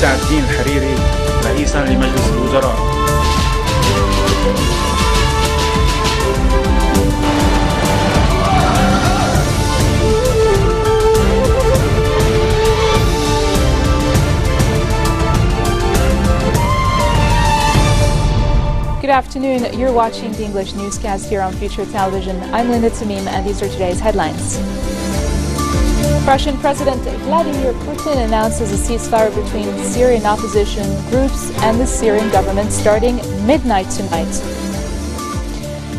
سعد الدين الحريري رئيسا لمجلس الوزراء. Good afternoon. You're watching the English newscast here on Future Television. I'm Linda Tamim, and these are today's headlines. Russian President Vladimir Putin announces a ceasefire between Syrian opposition groups and the Syrian government starting midnight tonight.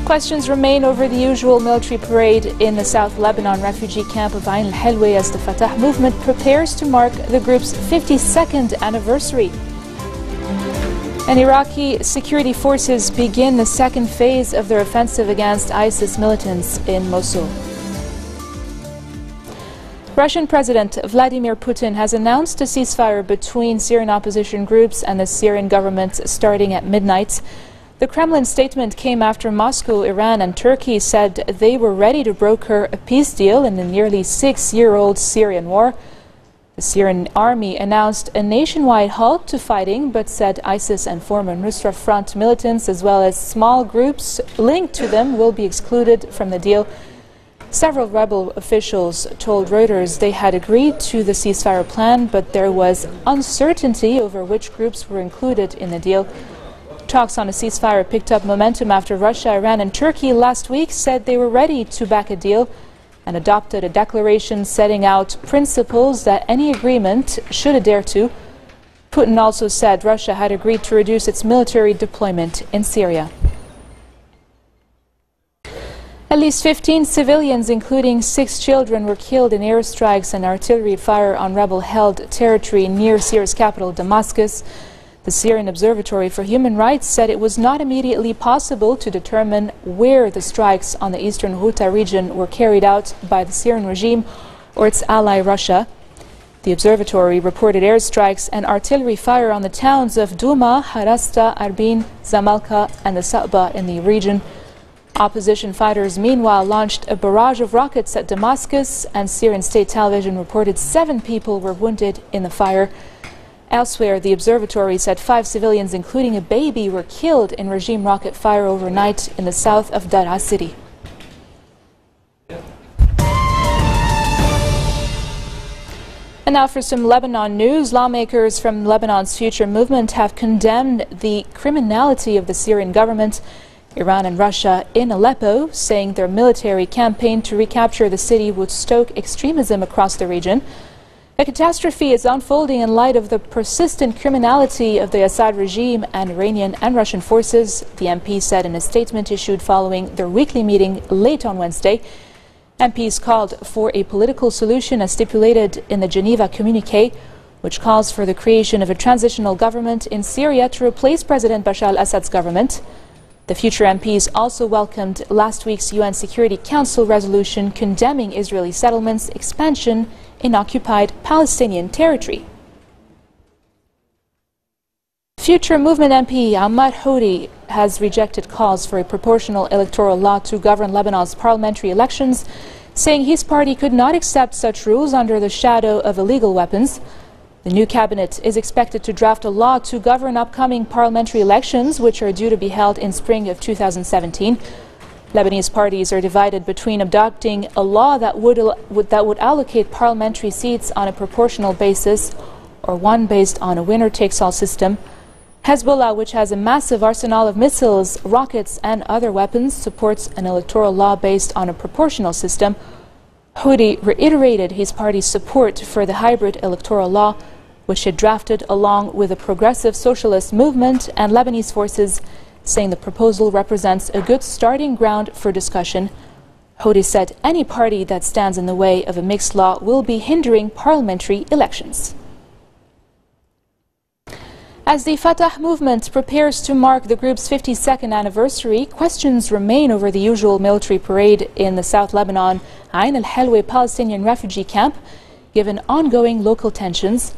Questions remain over the usual military parade in the South Lebanon refugee camp of Ain al-Helwe as the Fatah movement prepares to mark the group's 52nd anniversary. And Iraqi security forces begin the second phase of their offensive against ISIS militants in Mosul. Russian President Vladimir Putin has announced a ceasefire between Syrian opposition groups and the Syrian government starting at midnight. The Kremlin statement came after Moscow, Iran and Turkey said they were ready to broker a peace deal in the nearly 6-year-old Syrian war. The Syrian army announced a nationwide halt to fighting, but said ISIS and former Nusra Front militants, as well as small groups linked to them, will be excluded from the deal. Several rebel officials told Reuters they had agreed to the ceasefire plan, but there was uncertainty over which groups were included in the deal. Talks on a ceasefire picked up momentum after Russia, Iran and Turkey last week said they were ready to back a deal and adopted a declaration setting out principles that any agreement should adhere to. Putin also said Russia had agreed to reduce its military deployment in Syria. At least 15 civilians, including 6 children, were killed in airstrikes and artillery fire on rebel-held territory near Syria's capital, Damascus. The Syrian Observatory for Human Rights said it was not immediately possible to determine where the strikes on the eastern Ghouta region were carried out by the Syrian regime or its ally Russia. The observatory reported airstrikes and artillery fire on the towns of Douma, Harasta, Arbin, Zamalka and the Sa'ba in the region. Opposition fighters meanwhile launched a barrage of rockets at Damascus, and Syrian state television reported 7 people were wounded in the fire. Elsewhere, the observatory said 5 civilians, including a baby, were killed in regime rocket fire overnight in the south of Daraa city. And now for some Lebanon news. Lawmakers from Lebanon's Future movement have condemned the criminality of the Syrian government, Iran and Russia in Aleppo, saying their military campaign to recapture the city would stoke extremism across the region. A catastrophe is unfolding in light of the persistent criminality of the Assad regime and Iranian and Russian forces, the MP said in a statement issued following their weekly meeting late on Wednesday. MPs called for a political solution as stipulated in the Geneva communique, which calls for the creation of a transitional government in Syria to replace President Bashar al-Assad's government. The Future MPs also welcomed last week's UN Security Council resolution condemning Israeli settlements expansion in occupied Palestinian territory. Future Movement MP Ammar Houthi has rejected calls for a proportional electoral law to govern Lebanon's parliamentary elections, saying his party could not accept such rules under the shadow of illegal weapons. The new cabinet is expected to draft a law to govern upcoming parliamentary elections, which are due to be held in spring of 2017. Lebanese parties are divided between adopting a law that would allocate parliamentary seats on a proportional basis or one based on a winner-takes-all system. Hezbollah, which has a massive arsenal of missiles, rockets and other weapons, supports an electoral law based on a proportional system. Houthi reiterated his party's support for the hybrid electoral law, which it drafted along with the Progressive Socialist Movement and Lebanese forces, saying the proposal represents a good starting ground for discussion. Houthi said any party that stands in the way of a mixed law will be hindering parliamentary elections. As the Fatah movement prepares to mark the group's 52nd anniversary, questions remain over the usual military parade in the South Lebanon Ain al-Helwe Palestinian refugee camp, given ongoing local tensions.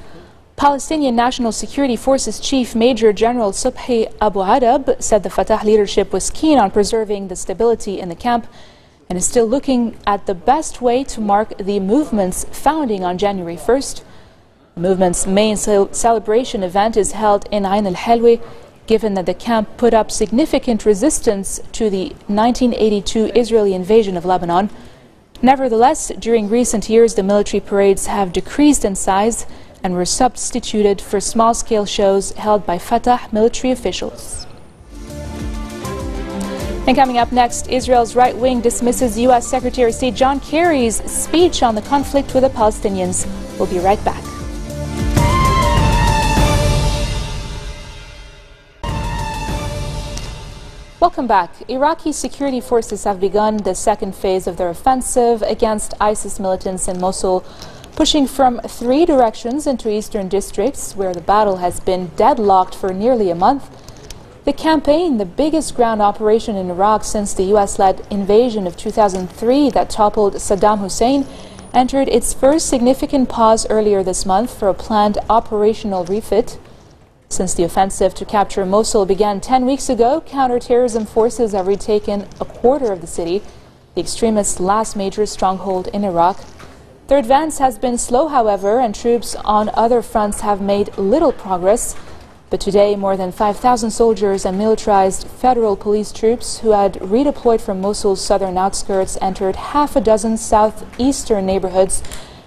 Palestinian National Security Forces Chief Major General Subhi Abu Arab said the Fatah leadership was keen on preserving the stability in the camp and is still looking at the best way to mark the movement's founding on January 1st. The movement's main celebration event is held in Ain al-Helwi, given that the camp put up significant resistance to the 1982 Israeli invasion of Lebanon. Nevertheless, during recent years, the military parades have decreased in size and were substituted for small-scale shows held by Fatah military officials. And coming up next, Israel's right wing dismisses U.S. Secretary of State John Kerry's speech on the conflict with the Palestinians. We'll be right back. Welcome back. Iraqi security forces have begun the second phase of their offensive against ISIS militants in Mosul, pushing from 3 directions into eastern districts where the battle has been deadlocked for nearly a month. The campaign, the biggest ground operation in Iraq since the U.S.-led invasion of 2003 that toppled Saddam Hussein, entered its first significant pause earlier this month for a planned operational refit. Since the offensive to capture Mosul began 10 weeks ago, counterterrorism forces have retaken a quarter of the city, the extremists' last major stronghold in Iraq. Their advance has been slow, however, and troops on other fronts have made little progress. But today, more than 5,000 soldiers and militarized federal police troops who had redeployed from Mosul's southern outskirts entered half a dozen southeastern neighborhoods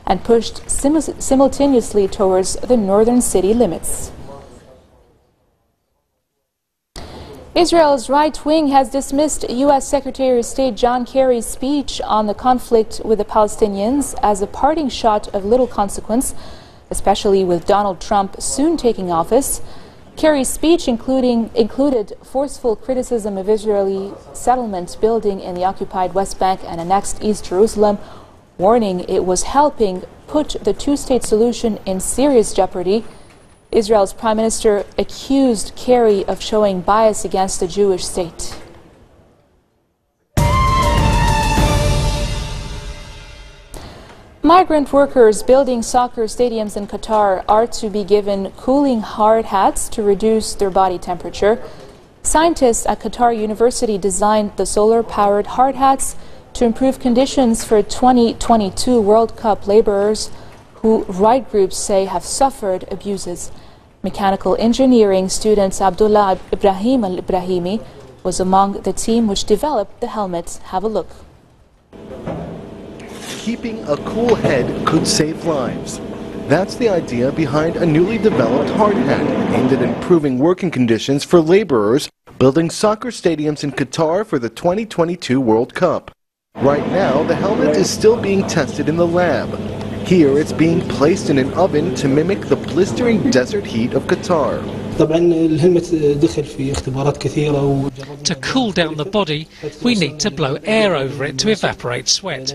and pushed simultaneously towards the northern city limits. Israel's right wing has dismissed U.S. Secretary of State John Kerry's speech on the conflict with the Palestinians as a parting shot of little consequence, especially with Donald Trump soon taking office. Kerry's speech included forceful criticism of Israeli settlement building in the occupied West Bank and annexed East Jerusalem, warning it was helping put the two-state solution in serious jeopardy. Israel's Prime Minister accused Kerry of showing bias against the Jewish state. Migrant workers building soccer stadiums in Qatar are to be given cooling hard hats to reduce their body temperature. Scientists at Qatar University designed the solar-powered hard hats to improve conditions for 2022 World Cup laborers who right groups say have suffered abuses. Mechanical engineering student Abdullah Ibrahim al-Ibrahimi was among the team which developed the helmets. Have a look. Keeping a cool head could save lives. That's the idea behind a newly developed hard hat aimed at improving working conditions for laborers building soccer stadiums in Qatar for the 2022 World Cup. Right now, the helmet is still being tested in the lab. Here, it's being placed in an oven to mimic the blistering desert heat of Qatar. To cool down the body, we need to blow air over it to evaporate sweat.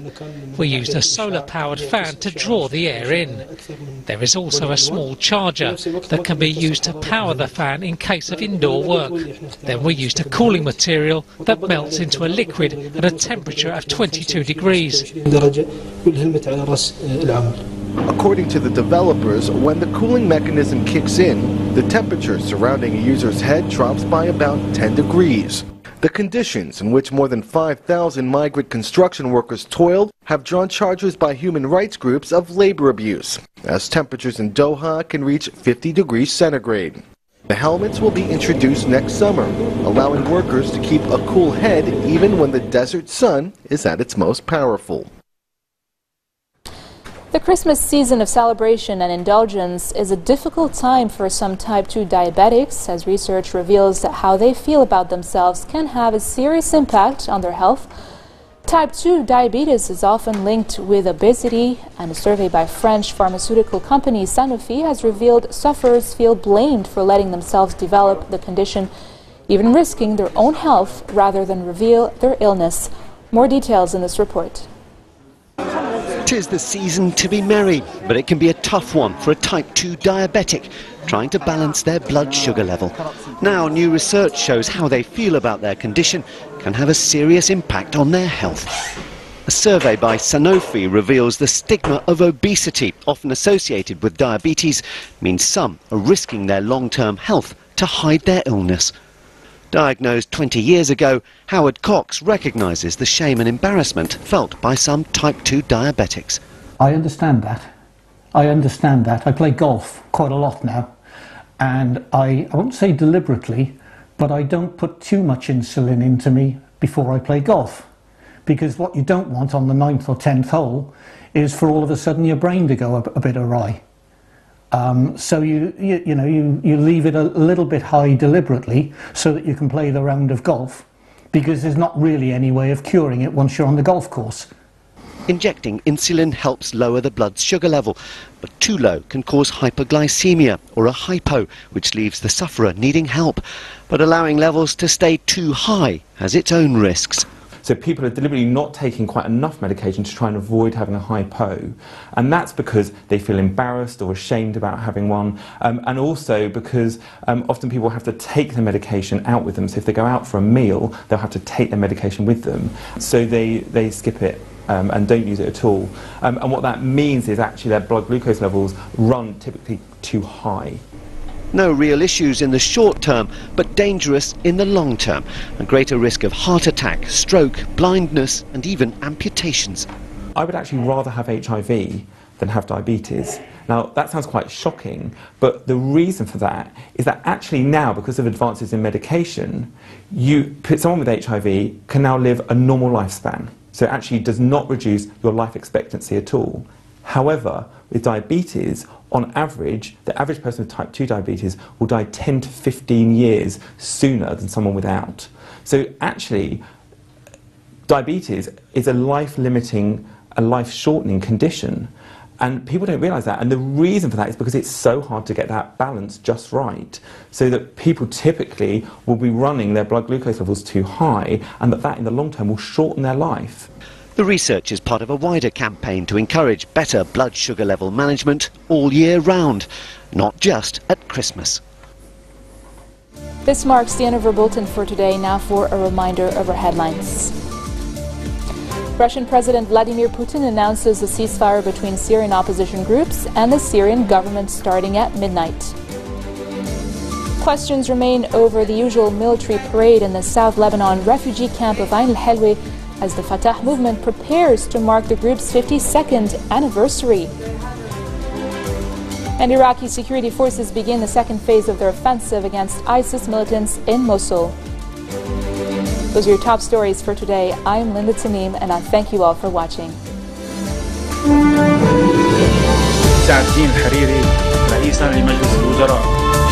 We used a solar-powered fan to draw the air in. There is also a small charger that can be used to power the fan in case of indoor work. Then we used a cooling material that melts into a liquid at a temperature of 22 degrees. According to the developers, when the cooling mechanism kicks in, the temperature surrounding a user's head drops by about 10 degrees. The conditions in which more than 5,000 migrant construction workers toiled have drawn charges by human rights groups of labor abuse, as temperatures in Doha can reach 50 degrees centigrade. The helmets will be introduced next summer, allowing workers to keep a cool head even when the desert sun is at its most powerful. The Christmas season of celebration and indulgence is a difficult time for some type 2 diabetics, as research reveals that how they feel about themselves can have a serious impact on their health. Type 2 diabetes is often linked with obesity, and a survey by French pharmaceutical company Sanofi has revealed sufferers feel blamed for letting themselves develop the condition, even risking their own health rather than reveal their illness. More details in this report. 'Tis the season to be merry, but it can be a tough one for a type 2 diabetic trying to balance their blood sugar level. Now, new research shows how they feel about their condition can have a serious impact on their health. A survey by Sanofi reveals the stigma of obesity, often associated with diabetes, means some are risking their long-term health to hide their illness. Diagnosed 20 years ago, Howard Cox recognises the shame and embarrassment felt by some type 2 diabetics. I understand that, I understand that. I play golf quite a lot now, and I won't say deliberately, but I don't put too much insulin into me before I play golf, because what you don't want on the 9th or 10th hole is for all of a sudden your brain to go a bit awry. So you leave it a little bit high deliberately so that you can play the round of golf, because there's not really any way of curing it once you're on the golf course. Injecting insulin helps lower the blood sugar level, but too low can cause hyperglycemia or a hypo, which leaves the sufferer needing help. But allowing levels to stay too high has its own risks. So people are deliberately not taking quite enough medication to try and avoid having a hypo. And that's because they feel embarrassed or ashamed about having one. And also because often people have to take the medication out with them. So if they go out for a meal, they'll have to take their medication with them. So they skip it and don't use it at all. And what that means is actually their blood glucose levels run typically too high. No real issues in the short term, but dangerous in the long term. A greater risk of heart attack, stroke, blindness and even amputations. I would actually rather have HIV than have diabetes. Now that sounds quite shocking, but the reason for that is that actually now, because of advances in medication, someone with HIV can now live a normal lifespan. So it actually does not reduce your life expectancy at all. However, with diabetes, on average, the average person with type 2 diabetes will die 10 to 15 years sooner than someone without. So actually, diabetes is a life-limiting, a life-shortening condition. And people don't realise that. And the reason for that is because it's so hard to get that balance just right. So that people typically will be running their blood glucose levels too high, and that in the long term will shorten their life. The research is part of a wider campaign to encourage better blood sugar level management all year round, not just at Christmas. This marks the end of our bulletin for today. Now for a reminder of our headlines. Russian President Vladimir Putin announces a ceasefire between Syrian opposition groups and the Syrian government starting at midnight. Questions remain over the usual military parade in the South Lebanon refugee camp of Ain al-Helwe as the Fatah movement prepares to mark the group's 52nd anniversary. And Iraqi security forces begin the second phase of their offensive against ISIS militants in Mosul. Those are your top stories for today. I'm Linda Tamim, and I thank you all for watching. سعد الدين الحريري رئيسا لمجلس الوزراء.